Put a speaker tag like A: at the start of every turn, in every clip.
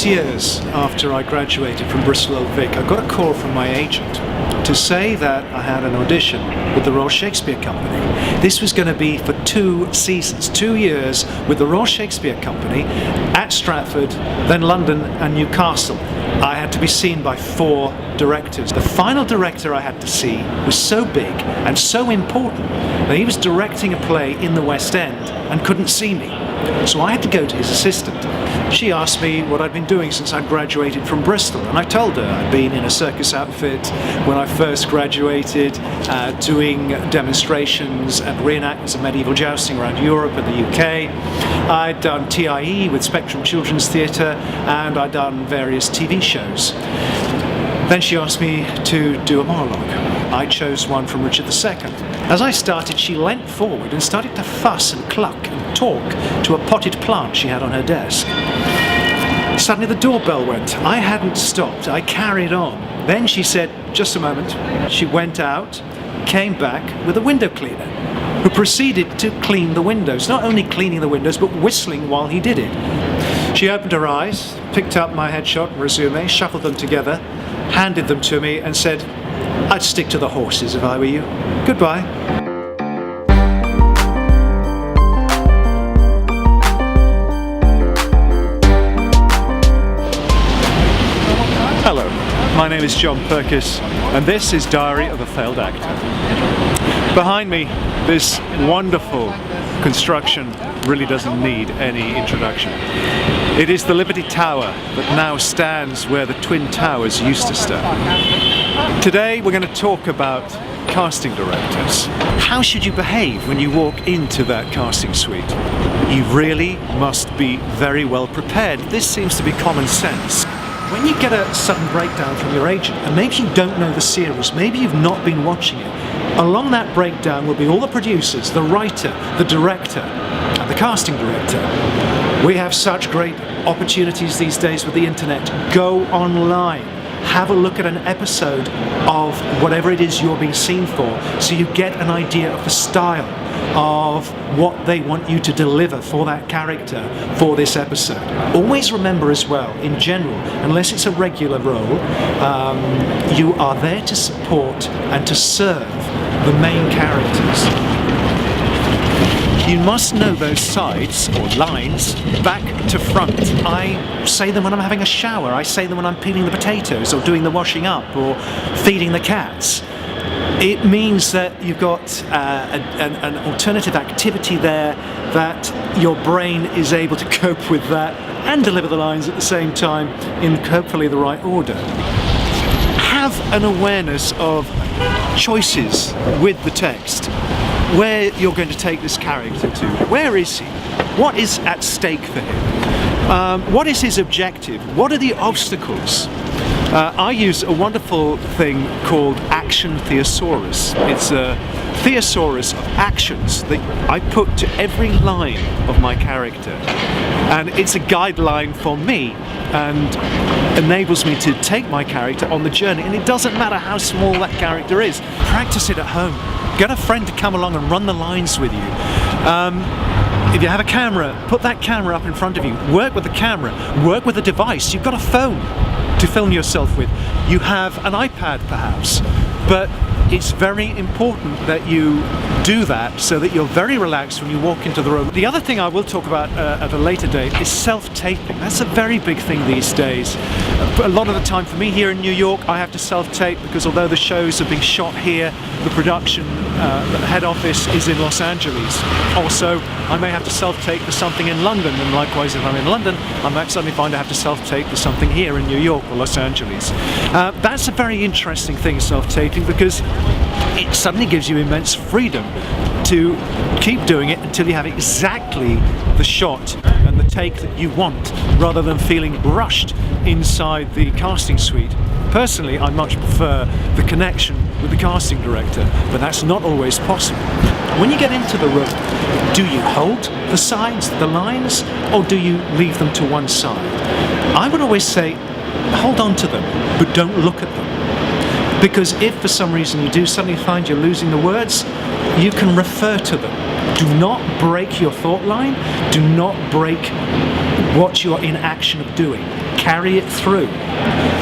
A: years after I graduated from Bristol Old Vic, I got a call from my agent to say that I had an audition with the Royal Shakespeare Company. This was going to be for 2 seasons, 2 years with the Royal Shakespeare Company at Stratford, then London and Newcastle. I had to be seen by 4 directors. The final director I had to see was so big and so important that he was directing a play in the West End and couldn't see me. So I had to go to his assistant. She asked me what I'd been doing since I'd graduated from Bristol, and I told her I'd been in a circus outfit when I first graduated, doing demonstrations and reenactments of medieval jousting around Europe and the UK. I'd done TIE with Spectrum Children's Theatre, and I'd done various TV shows. Then she asked me to do a monologue. I chose one from Richard II. As I started, she leant forward and started to fuss and cluck and talk to a potted plant she had on her desk. Suddenly the doorbell went. I hadn't stopped. I carried on. Then she said, "Just a moment." She went out, came back with a window cleaner, who proceeded to clean the windows. Not only cleaning the windows, but whistling while he did it. She opened her eyes, picked up my headshot and resume, shuffled them together, handed them to me and said, "I'd stick to the horses if I were you. Goodbye." Hello, my name is John Pirkis, and this is Diary of a Failed Actor. Behind me, this wonderful construction really doesn't need any introduction. It is the Liberty Tower that now stands where the Twin Towers used to stand. Today we're going to talk about casting directors. How should you behave when you walk into that casting suite? You really must be very well prepared. This seems to be common sense. When you get a sudden breakdown from your agent, and maybe you don't know the series, maybe you've not been watching it, along that breakdown will be all the producers, the writer, the director, and the casting director. We have such great opportunities these days with the internet. Go online, have a look at an episode of whatever it is you're being seen for, so you get an idea of the style of what they want you to deliver for that character for this episode. Always remember as well, in general, unless it's a regular role, you are there to support and to serve the main characters. You must know those sides, or lines, back to front. I say them when I'm having a shower, I say them when I'm peeling the potatoes, or doing the washing up, or feeding the cats. It means that you've got an alternative activity there, that your brain is able to cope with that and deliver the lines at the same time in hopefully the right order. Have an awareness of choices with the text, where you're going to take this character to. Where is he? What is at stake for him? What is his objective? What are the obstacles? I use a wonderful thing called Action Thesaurus. It's a thesaurus of actions that I put to every line of my character. And it's a guideline for me and enables me to take my character on the journey. And it doesn't matter how small that character is. Practice it at home. Get a friend to come along and run the lines with you. If you have a camera, put that camera up in front of you. Work with the camera. Work with a device. You've got a phone to film yourself with. You have an iPad perhaps, but it's very important that you do that so that you're very relaxed when you walk into the room. The other thing I will talk about at a later date is self-taping. That's a very big thing these days. A lot of the time for me here in New York, I have to self-tape because although the shows are being shot here, the production the head office is in Los Angeles. Also, I may have to self-tape for something in London, and likewise if I'm in London, I might suddenly find I have to self-tape for something here in New York or Los Angeles. That's a very interesting thing, self-taping, because it suddenly gives you immense freedom to keep doing it until you have exactly the shot and the take that you want, rather than feeling rushed inside the casting suite. Personally, I much prefer the connection with the casting director, but that's not always possible. When you get into the room, do you hold the sides, the lines, or do you leave them to one side? I would always say, hold on to them, but don't look at them. Because if for some reason you do suddenly find you're losing the words, you can refer to them. Do not break your thought line. Do not break what you're in action of doing. carry it through.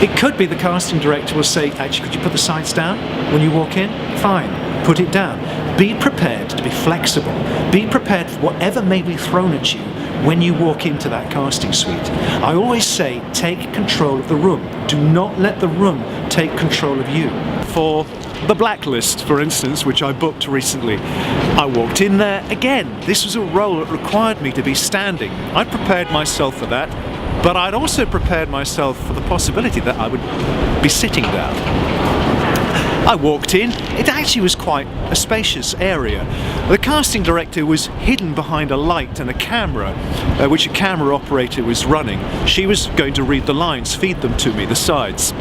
A: It could be the casting director will say, actually, could you put the sides down when you walk in? Fine, put it down. Be prepared to be flexible. Be prepared for whatever may be thrown at you when you walk into that casting suite. I always say, take control of the room. Do not let the room take control of you. For The Blacklist, for instance, which I booked recently, I walked in there. Again, this was a role that required me to be standing. I prepared myself for that, but I'd also prepared myself for the possibility that I would be sitting down. I walked in. It actually was quite a spacious area. The casting director was hidden behind a light and a camera, which a camera operator was running. She was going to read the lines, feed them to me, the sides.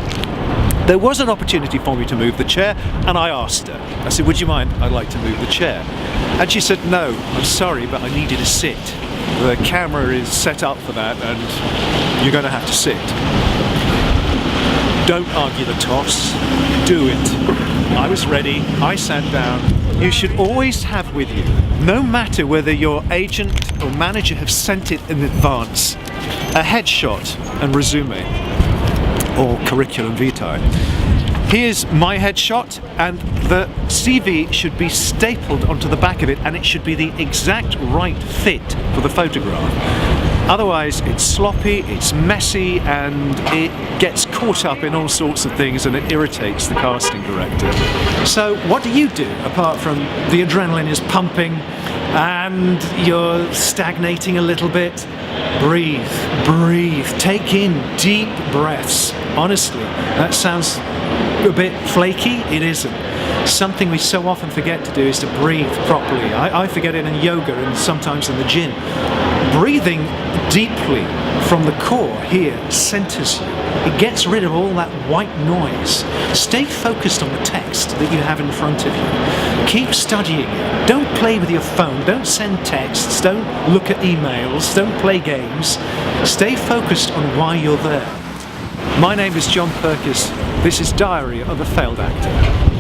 A: There was an opportunity for me to move the chair, and I asked her. I said, would you mind? I'd like to move the chair. And she said, no, I'm sorry, but I need you to sit. The camera is set up for that, and you're going to have to sit. Don't argue the toss, do it. I was ready, I sat down. You should always have with you, no matter whether your agent or manager have sent it in advance, a headshot and resume, or curriculum vitae. Here's my headshot, and the CV should be stapled onto the back of it, and it should be the exact right fit for the photograph. Otherwise, it's sloppy, it's messy, and it gets caught up in all sorts of things, and it irritates the casting director. So what do you do, apart from the adrenaline is pumping and you're stagnating a little bit? Breathe, breathe, take in deep breaths. Honestly, that sounds a bit flaky. It isn't. Something we so often forget to do is to breathe properly. I forget it in yoga and sometimes in the gym. Breathing deeply from the core here centers you. It gets rid of all that white noise. Stay focused on the text that you have in front of you. Keep studying it. Don't play with your phone. Don't send texts. Don't look at emails. Don't play games. Stay focused on why you're there. My name is John Pirkis. This is Diary of a Failed Actor.